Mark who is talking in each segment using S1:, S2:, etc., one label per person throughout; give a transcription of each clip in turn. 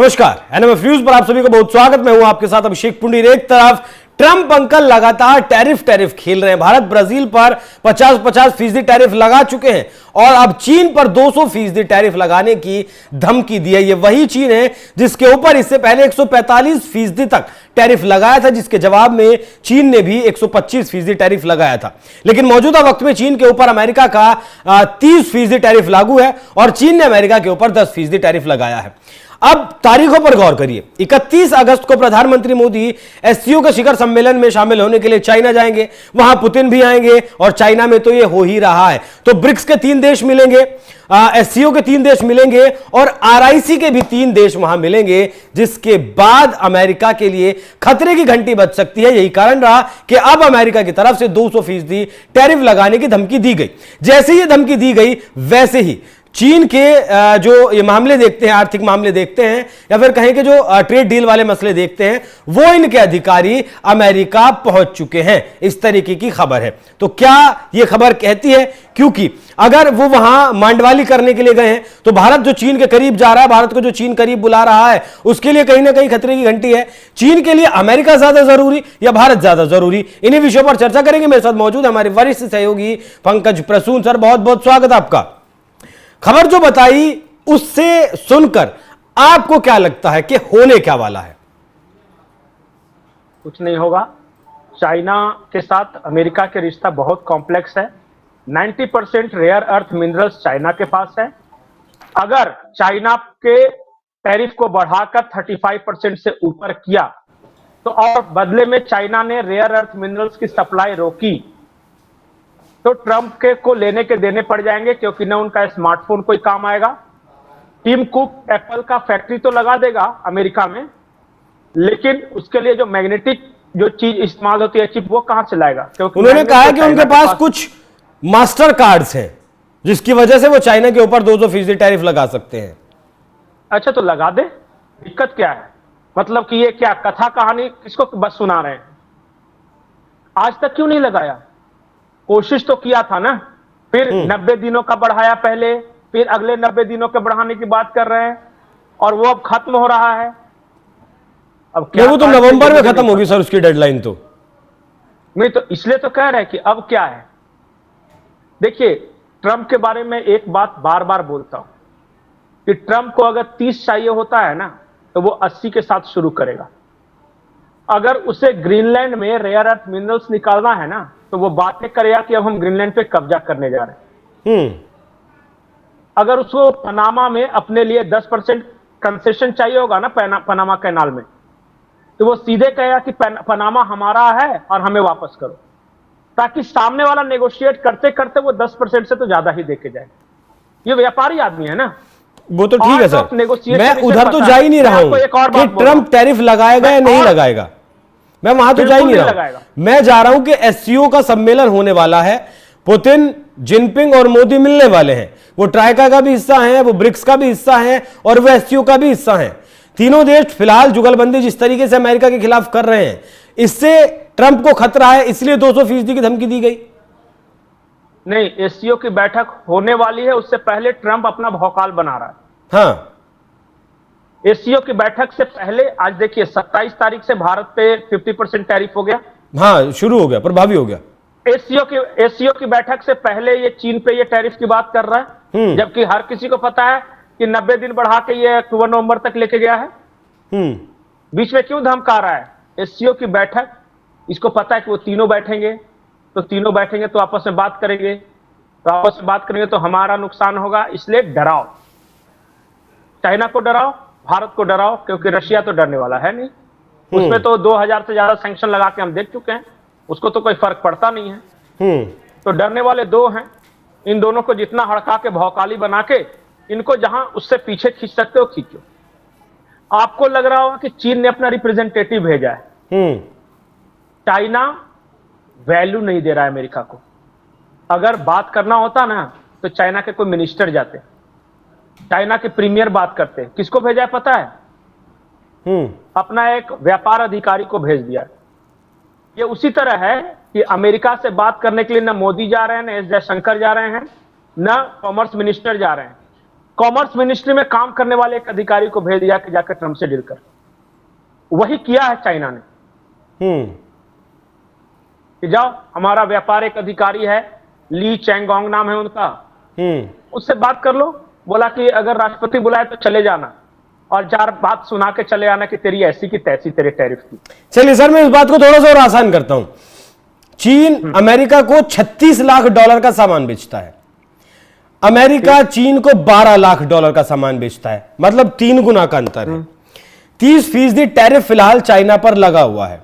S1: नमस्कार, NMF news पर आप सभी का बहुत स्वागत। मैं हूं आपके साथ अभिषेक पुंडीर। एक तरफ ट्रंप अंकल लगातार टैरिफ खेल रहे हैं। भारत ब्राजील पर 50% टैरिफ लगा चुके हैं और अब चीन पर 200% टैरिफ लगाने की धमकी दी है। ये वही चीन है जिसके ऊपर इससे पहले 145% तक टैरिफ लगाया था, जिसके जवाब में चीन ने भी 125% टैरिफ लगाया था। लेकिन मौजूदा वक्त में चीन के ऊपर अमेरिका का 30% टैरिफ लागू है और चीन ने अमेरिका के ऊपर 10% टैरिफ लगाया है। अब तारीखों पर गौर करिए। 31 अगस्त को प्रधानमंत्री मोदी एससीओ के शिखर सम्मेलन में शामिल होने के लिए चाइना जाएंगे। वहां पुतिन भी आएंगे और चाइना में तो यह हो ही रहा है। तो ब्रिक्स के 3 देश मिलेंगे, एससीओ के 3 देश मिलेंगे और आरआईसी के भी 3 देश वहां मिलेंगे, जिसके बाद अमेरिका के लिए खतरे की घंटी बज सकती है। यही कारण रहा कि अब अमेरिका की तरफ से 200% टैरिफ लगाने की धमकी दी गई। जैसे ही धमकी दी गई वैसे ही चीन के जो ये मामले देखते हैं, आर्थिक मामले देखते हैं या फिर कहें कि जो ट्रेड डील वाले मसले देखते हैं, वो इनके अधिकारी अमेरिका पहुंच चुके हैं। इस तरीके की खबर है। तो क्या ये खबर कहती है? क्योंकि अगर वो वहां मांडवाली करने के लिए गए हैं तो भारत जो चीन के करीब जा रहा है, भारत को जो चीन करीब बुला रहा है, उसके लिए कहीं ना कहीं खतरे की घंटी है। चीन के लिए अमेरिका ज्यादा जरूरी या भारत ज्यादा जरूरी? इन्हीं विषयों पर चर्चा करेंगे। मेरे साथ मौजूद हमारे वरिष्ठ सहयोगी पंकज प्रसून। सर, बहुत बहुत स्वागत आपका। खबर जो बताई उससे सुनकर आपको क्या लगता है कि होने क्या वाला है?
S2: कुछ नहीं होगा। चाइना के साथ अमेरिका के रिश्ता बहुत कॉम्प्लेक्स है। 90% रेयर अर्थ मिनरल्स चाइना के पास है। अगर चाइना के टैरिफ को बढ़ाकर 35% से ऊपर किया तो और बदले में चाइना ने रेयर अर्थ मिनरल्स की सप्लाई रोकी तो ट्रंप के को लेने के देने पड़ जाएंगे, क्योंकि न उनका स्मार्टफोन कोई काम आएगा। टिम कुक एप्पल का फैक्ट्री तो लगा देगा अमेरिका में, लेकिन उसके लिए जो मैग्नेटिक जो चीज इस्तेमाल होती है चिप, वो कहां से लाएगा? क्योंकि
S1: उन्होंने कहा कि उनके पास कुछ मास्टर कार्ड्स हैं जिसकी वजह से वो चाइना के ऊपर 200% टैरिफ लगा सकते हैं।
S2: अच्छा, तो लगा दे, दिक्कत क्या है? मतलब कि ये क्या कथा कहानी किसको बस सुना रहे हैं? आज तक क्यों नहीं लगाया? कोशिश तो किया था ना। फिर 90 दिनों का बढ़ाया पहले, फिर अगले 90 दिनों के बढ़ाने की बात कर रहे हैं और वो अब खत्म हो रहा है। अब क्या?
S1: वो तो नवंबर में खत्म होगी सर, उसकी डेडलाइन तो।
S2: मैं तो इसलिए तो कह रहे हैं कि अब क्या है। देखिए, ट्रंप के बारे में एक बात बार बार बोलता हूं कि ट्रंप को अगर 30 चाहिए होता है ना तो वो 80 के साथ शुरू करेगा। अगर उसे ग्रीनलैंड में रेयर अर्थ मिनरल्स निकालना है ना तो वो बातें करेगा कि अब हम ग्रीनलैंड पे कब्जा करने जा रहे हैं। अगर उसको पनामा में अपने लिए 10% कंसेशन चाहिए होगा ना पनामा कैनाल में, तो वो सीधे कहेगा कि पनामा हमारा है और हमें वापस करो, ताकि सामने वाला नेगोशिएट करते करते वो 10% से तो ज्यादा ही देके जाए। ये व्यापारी आदमी है ना।
S1: वो तो ठीक है सर, मैं उधर तो जा ही नहीं रहा हूं कि ट्रंप टैरिफ लगाएगा या नहीं लगाएगा। मैं वहां तो जा ही नहीं रहा। मैं जा रहा हूं कि एससीओ का सम्मेलन होने वाला है। पुतिन, जिनपिंग और मोदी मिलने वाले हैं। वो ट्राइका का भी हिस्सा है, वो ब्रिक्स का भी हिस्सा है और वो एससीओ का भी हिस्सा है। तीनों देश फिलहाल जुगलबंदी जिस तरीके से अमेरिका के खिलाफ कर रहे हैं, इससे ट्रंप को खतरा है, इसलिए 200% की धमकी दी गई।
S2: नहीं, एससीओ की बैठक होने वाली है, उससे पहले ट्रंप अपना भौकाल बना रहा है।
S1: हाँ,
S2: एससीओ की बैठक से पहले आज देखिए 27 तारीख से भारत पे 50% टैरिफ हो गया।
S1: हाँ, शुरू हो गया, प्रभावी हो गया।
S2: एससीओ की बैठक से पहले ये चीन पे ये टैरिफ की बात कर रहा है, जबकि हर किसी को पता है कि 90 दिन बढ़ा के ये अक्टूबर नवंबर तक लेके गया है। बीच में क्यों धमका रहा है? एससीओ की बैठक, इसको पता है कि वो तीनों बैठेंगे तो आपस में बात करेंगे, तो हमारा नुकसान होगा, इसलिए डराओ, चाइना को डराओ, भारत को डराओ, क्योंकि रशिया तो डरने वाला है नहीं। उसमें तो 2000 से ज्यादा सैंक्शन लगा के हम देख चुके हैं, उसको तो कोई फर्क पड़ता नहीं है। तो डरने वाले दो हैं। इन दोनों को जितना हड़का के भौकाली बना के इनको जहां उससे पीछे खींच सकते हो खींचो। आपको लग रहा होगा कि चीन ने अपना रिप्रेजेंटेटिव भेजा है। चाइना वैल्यू नहीं दे रहा है अमेरिका को। अगर बात करना होता ना तो चाइना के कोई मिनिस्टर जाते, चाइना के प्रीमियर बात करते। किसको भेजा है पता है? अपना एक व्यापार अधिकारी को भेज दिया। ये उसी तरह है कि अमेरिका से बात करने के लिए ना मोदी जा रहे हैं, ना एस जयशंकर जा रहे हैं, ना कॉमर्स मिनिस्टर जा रहे हैं। कॉमर्स मिनिस्ट्री में काम करने वाले एक अधिकारी को भेज दिया कि जाकर ट्रंप से डील कर। वही किया है चाइना ने कि जाओ, हमारा व्यापार एक अधिकारी है, ली चैंगोंग नाम है उनका, उससे बात कर लो। बोला कि अगर राष्ट्रपति बुलाए तो चले जाना और 4 बात सुना के चले आना कि तेरी ऐसी की तैसी तेरे टैरिफ की।
S1: चलिए सर, मैं इस बात को थोड़ा सा और आसान करता हूं। चीन अमेरिका को 36 लाख डॉलर का सामान बेचता है, अमेरिका चीन को 12 लाख डॉलर का सामान बेचता है, मतलब 3 गुना का अंतर है। 30% टैरिफ फिलहाल चाइना पर लगा हुआ है।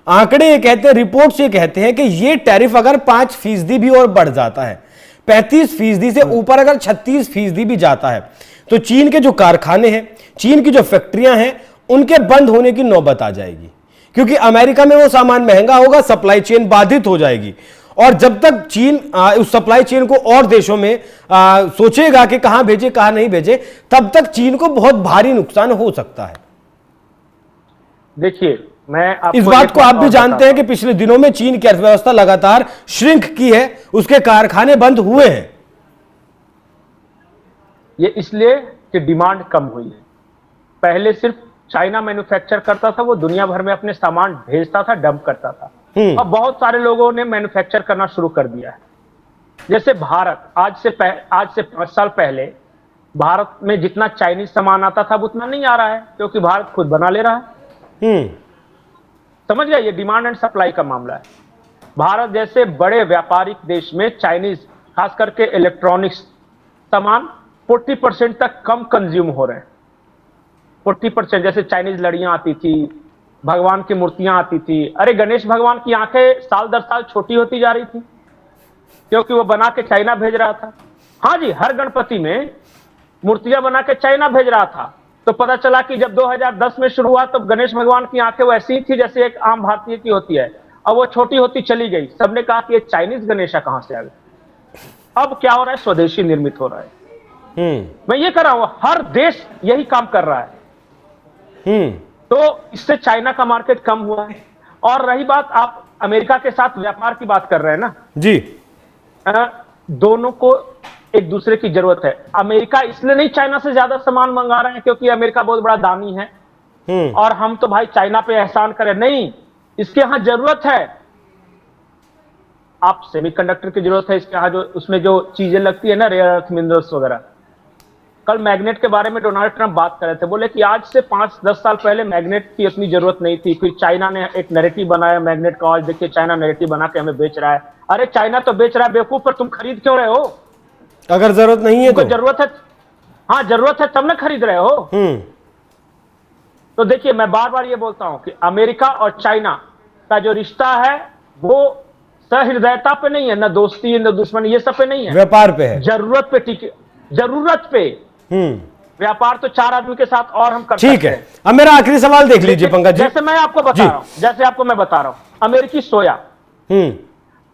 S1: आंकड़े ये कहते हैं, रिपोर्ट्स ये कहते हैं कि ये टैरिफ अगर 5% भी और बढ़ जाता है, 35% से ऊपर अगर 36% भी जाता है, तो चीन के जो कारखाने हैं, चीन की जो फैक्ट्रियां हैं, उनके बंद होने की नौबत आ जाएगी, क्योंकि अमेरिका में वो सामान महंगा होगा, सप्लाई चेन बाधित हो जाएगी। और जब तक चीन उस सप्लाई चेन को और देशों में सोचेगा कि कहां भेजे कहां नहीं भेजे, तब तक चीन को बहुत भारी नुकसान हो सकता है।
S2: देखिए, मैं
S1: इस बात को आप भी जानते हैं कि पिछले दिनों में चीन की अर्थव्यवस्था लगातार श्रिंक की है, उसके कारखाने बंद हुए हैं।
S2: ये इसलिए कि डिमांड कम हुई है। पहले सिर्फ चाइना मैन्युफैक्चर करता था, वो दुनिया भर में अपने सामान भेजता था, डंप करता था। अब बहुत सारे लोगों ने मैन्युफैक्चर करना शुरू कर दिया है। जैसे भारत, आज से 5 साल पहले भारत में जितना चाइनीज सामान आता था उतना नहीं आ रहा है, क्योंकि भारत खुद बना ले रहा है। समझ गए, ये डिमांड एंड सप्लाई का मामला है। भारत जैसे बड़े व्यापारिक देश में चाइनीज, खास करके इलेक्ट्रॉनिक्स सामान 40% तक कम कंज्यूम हो रहे हैं। 40%। जैसे चाइनीज लड़ियां आती थी, भगवान की मूर्तियां आती थी। अरे गणेश भगवान की आंखें साल दर साल छोटी होती जा रही थी, क्योंकि वो बना के चाइना भेज रहा था। हाँ जी, हर गणपति में मूर्तियां बना के चाइना भेज रहा था। तो पता चला कि जब 2010 में शुरू हुआ तो गणेश भगवान की आंखें वैसी ही थी जैसे एक आम भारतीय की होती है। अब वो छोटी होती चली गई। सबने कहा कि ये चाइनीज गणेशा कहां से आ गए। अब क्या हो रहा है, स्वदेशी निर्मित हो रहा है। मैं ये कर रहा हूं, हर देश यही काम कर रहा है। तो इससे चाइना का मार्केट कम हुआ है। और रही बात, आप अमेरिका के साथ व्यापार की बात कर रहे हैं ना
S1: जी,
S2: दोनों को एक दूसरे की जरूरत है। अमेरिका इसलिए नहीं चाइना से ज्यादा सामान मंगा रहे हैं क्योंकि अमेरिका बहुत बड़ा दानी है और हम तो भाई चाइना पे एहसान करें, नहीं, इसके यहां जरूरत है। आप सेमीकंडक्टर की जरूरत है इसके यहां, जो उसमें जो चीजें लगती है ना, रेयर अर्थ मिनरल्स वगैरह। कल मैग्नेट के बारे में डोनाल्ड ट्रंप बात कर रहे थे, बोले कि आज से 5-10 साल पहले मैग्नेट की इतनी जरूरत नहीं थी, फिर चाइना ने एक नैरेटिव बनाया मैग्नेट का, आज देखिए चाइना नैरेटिव बना के हमें बेच रहा है। अरे चाइना तो बेच रहा है बेवकूफ, पर तुम खरीद क्यों रहे हो?
S1: अगर जरूरत नहीं है तो
S2: जरूरत है, हाँ जरूरत है तब ना खरीद रहे हो। तो देखिए, मैं बार बार ये बोलता हूं कि अमेरिका और चाइना का जो रिश्ता है वो सहृदयता पे नहीं है, ना दोस्ती ना दुश्मनी, ये सब पे नहीं है,
S1: व्यापार पे है,
S2: जरूरत पे टिके, जरूरत पे। व्यापार तो 4 आदमी के साथ और हम कर सकते हैं।
S1: ठीक है, अब मेरा आखिरी सवाल देख लीजिए पंकज जी।
S2: जैसे मैं आपको बता रहा हूं, जैसे आपको मैं बता रहा हूं, अमेरिकी सोया,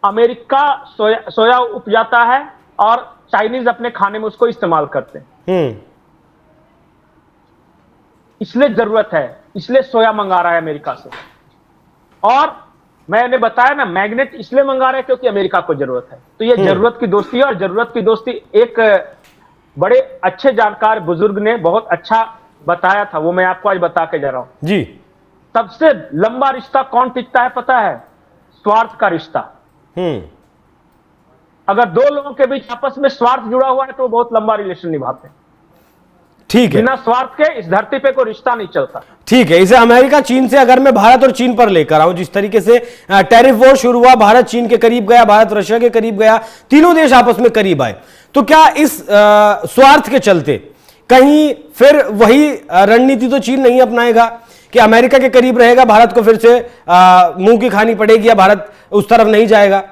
S2: अमेरिका सोया उपजाता है और चाइनीज अपने खाने में उसको इस्तेमाल करते हैं। इसलिए जरूरत है, इसलिए सोया मंगा रहा है अमेरिका से। और मैंने बताया ना, मैग्नेट इसलिए मंगा रहे हैं क्योंकि अमेरिका को जरूरत है। तो ये जरूरत की दोस्ती है। और जरूरत की दोस्ती एक बड़े अच्छे जानकार बुजुर्ग ने बहुत अच्छा बताया था, वो मैं आपको आज बता के जा रहा हूं
S1: जी।
S2: सबसे लंबा रिश्ता कौन टिकता है पता है? स्वार्थ का रिश्ता। अगर 2 लोगों के बीच आपस में स्वार्थ जुड़ा हुआ है तो बहुत लंबा रिलेशन निभाते हैं।
S1: ठीक है,
S2: बिना स्वार्थ के इस धरती पे कोई रिश्ता नहीं चलता।
S1: ठीक है, इसे अमेरिका चीन से अगर मैं भारत और चीन पर लेकर आऊं, जिस तरीके से टैरिफ वॉर शुरू हुआ, भारत चीन के करीब गया, भारत रशिया के करीब गया, तीनों देश आपस में करीब आए, तो क्या इस स्वार्थ के चलते कहीं फिर वही रणनीति तो चीन नहीं अपनाएगा कि अमेरिका के करीब रहेगा, भारत को फिर से मुंह की खानी पड़ेगी या भारत उस तरफ नहीं जाएगा?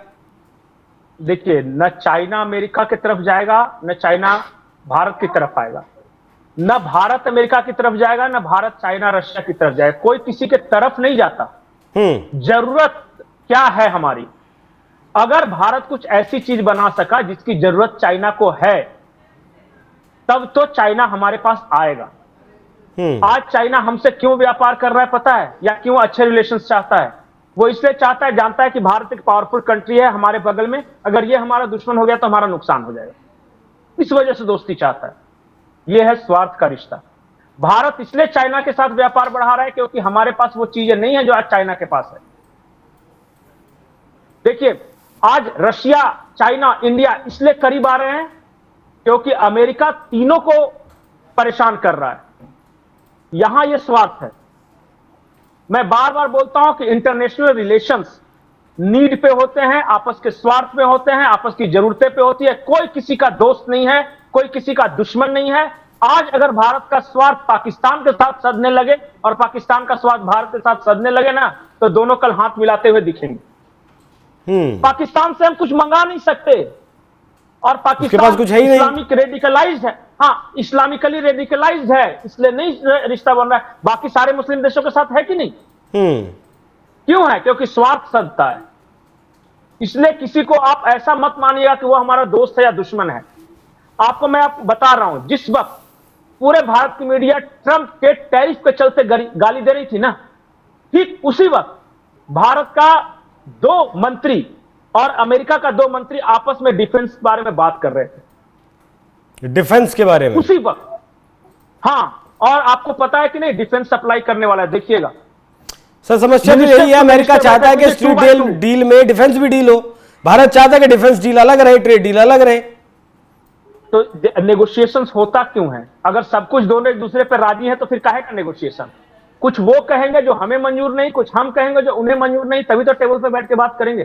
S2: देखिए, न चाइना अमेरिका की तरफ जाएगा, न चाइना भारत की तरफ आएगा, न भारत अमेरिका की तरफ जाएगा, न भारत चाइना रशिया की तरफ जाएगा। कोई किसी के तरफ नहीं जाता। जरूरत क्या है हमारी? अगर भारत कुछ ऐसी चीज बना सका जिसकी जरूरत चाइना को है, तब तो चाइना हमारे पास आएगा। आज चाइना हमसे क्यों व्यापार कर रहा है पता है? या क्यों अच्छे रिलेशंस चाहता है? वो इसलिए चाहता है, जानता है कि भारत एक पावरफुल कंट्री है हमारे बगल में, अगर ये हमारा दुश्मन हो गया तो हमारा नुकसान हो जाएगा। इस वजह से दोस्ती चाहता है। यह है स्वार्थ का रिश्ता। भारत इसलिए चाइना के साथ व्यापार बढ़ा रहा है क्योंकि हमारे पास वो चीजें नहीं है जो आज चाइना के पास है। देखिए, आज रशिया, चाइना, इंडिया इसलिए करीब आ रहे हैं क्योंकि अमेरिका तीनों को परेशान कर रहा है। यहां यह स्वार्थ है। मैं बार बार बोलता हूं कि इंटरनेशनल रिलेशंस नीड पे होते हैं, आपस के स्वार्थ पे होते हैं, आपस की जरूरतें पे होती है। कोई किसी का दोस्त नहीं है, कोई किसी का दुश्मन नहीं है। आज अगर भारत का स्वार्थ पाकिस्तान के साथ सधने लगे और पाकिस्तान का स्वार्थ भारत के साथ सधने लगे ना, तो दोनों कल हाथ मिलाते हुए दिखेंगे। पाकिस्तान से हम कुछ मंगा नहीं सकते और पाकिस्तान
S1: कुछ है ही
S2: इस्लामिक रेडिकलाइज्ड है। हाँ, इस्लामिकली रेडिकलाइज्ड है, इसलिए नहीं रिश्ता बन रहा है। बाकी सारे मुस्लिम देशों के साथ है कि नहीं? क्यों है? क्योंकि स्वार्थ सधता है। इसलिए किसी को आप ऐसा मत मानिएगा कि वो हमारा दोस्त है या दुश्मन है। आपको मैं बता रहा हूं, जिस वक्त पूरे भारत की मीडिया ट्रंप के टैरिफ के चलते गाली दे रही थी ना, ठीक उसी वक्त भारत का 2 मंत्री और अमेरिका का 2 मंत्री आपस में डिफेंस के बारे में बात कर रहे थे।
S1: डिफेंस के बारे में
S2: उसी वक्त। हाँ, और आपको पता है कि नहीं डिफेंस सप्लाई करने वाला है, देखिएगा।
S1: सर, समस्या तो यही है, अमेरिका चाहता है कि स्ट्रीट डील में डिफेंस भी डील हो। भारत चाहता है कि डिफेंस डील अलग रहे, ट्रेड डील अलग रहे।
S2: तो नेगोशिएशंस होता क्यों है? अगर सब कुछ दोनों एक दूसरे पर राजी है तो फिर काहे का नेगोशिएशन? कुछ वो कहेंगे जो हमें मंजूर नहीं, कुछ हम कहेंगे जो उन्हें मंजूर नहीं, तभी तो टेबल पे बैठ के बात करेंगे।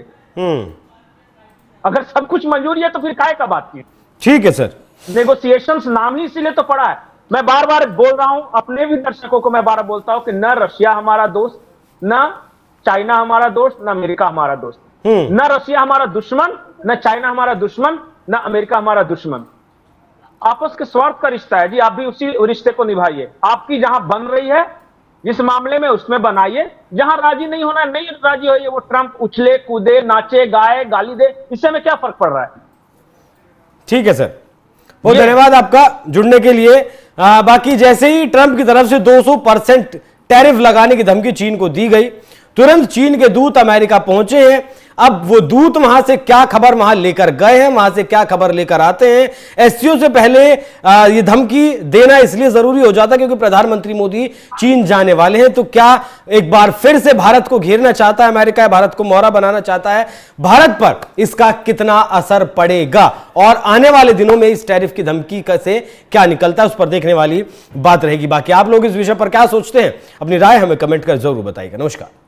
S2: अगर सब कुछ मंजूर है तो फिर काहे का बात की?
S1: ठीक है सर।
S2: नेगोशिएशंस नाम ही इसीलिए तो पड़ा है। मैं बार बार बोल रहा हूं, अपने भी दर्शकों को मैं बार बार बोलता हूं कि न रशिया हमारा दोस्त, न चाइना हमारा दोस्त, न अमेरिका हमारा दोस्त। न रशिया हमारा दुश्मन, न चाइना हमारा दुश्मन, न अमेरिका हमारा दुश्मन। आपस के स्वार्थ का रिश्ता है जी। आप भी उसी रिश्ते को निभाइए। आपकी जहां बन रही है जिस मामले में, उसमें बनाइए। जहां राजी नहीं होना, नहीं राजी होइए। वो ट्रंप उछले कूदे, नाचे गाए, गाली दे, इससे में क्या फर्क पड़ रहा है?
S1: ठीक है सर, बहुत धन्यवाद आपका जुड़ने के लिए। बाकी जैसे ही ट्रंप की तरफ से 200% टैरिफ लगाने की धमकी चीन को दी गई, तुरंत चीन के दूत अमेरिका पहुंचे हैं। अब वो दूत वहां से क्या खबर वहां लेकर गए हैं, वहां से क्या खबर लेकर आते हैं। एससीओ से पहले ये धमकी देना इसलिए जरूरी हो जाता क्योंकि प्रधानमंत्री मोदी चीन जाने वाले हैं। तो क्या एक बार फिर से भारत को घेरना चाहता है अमेरिका, भारत को मोहरा बनाना चाहता है? भारत पर इसका कितना असर पड़ेगा और आने वाले दिनों में इस टैरिफ की धमकी से क्या निकलता है, उस पर देखने वाली बात रहेगी। बाकी आप लोग इस विषय पर क्या सोचते हैं, अपनी राय हमें कमेंट कर जरूर बताइएगा। नमस्कार।